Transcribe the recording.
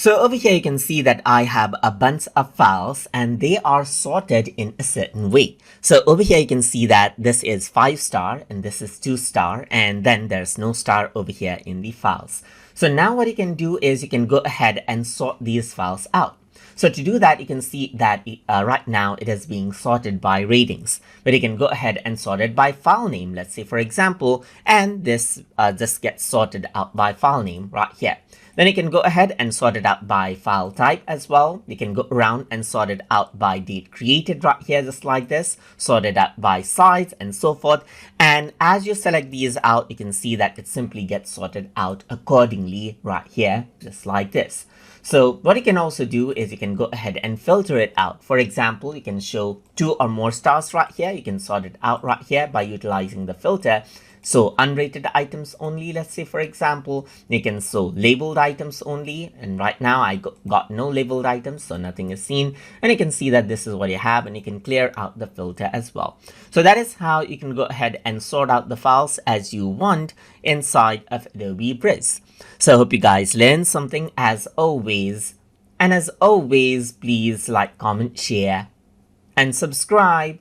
So over here you can see that I have a bunch of files and they are sorted in a certain way. So over here you can see that this is 5-star and this is 2-star, and then there's no star over here in the files. So now what you can do is you can go ahead and sort these files out. So to do that, you can see that right now it is being sorted by ratings, but you can go ahead and sort it by file name, let's say for example, and this just gets sorted out by file name right here. Then you can go ahead and sort it out by file type as well. You can go around and sort it out by date created right here, just like this, sort it out by size and so forth. And as you select these out, you can see that it simply gets sorted out accordingly right here, just like this. So what you can also do is you can go ahead and filter it out. For example, you can show 2 or more stars right here. You can sort it out right here by utilizing the filter. So unrated items only, let's say for example, you can show labeled items only, and right now I got no labeled items, so nothing is seen, and you can see that this is what you have, and you can clear out the filter as well. So that is how you can go ahead and sort out the files as you want inside of Adobe Bridge. So I hope you guys learned something as always, and as always, please like, comment, share, and subscribe.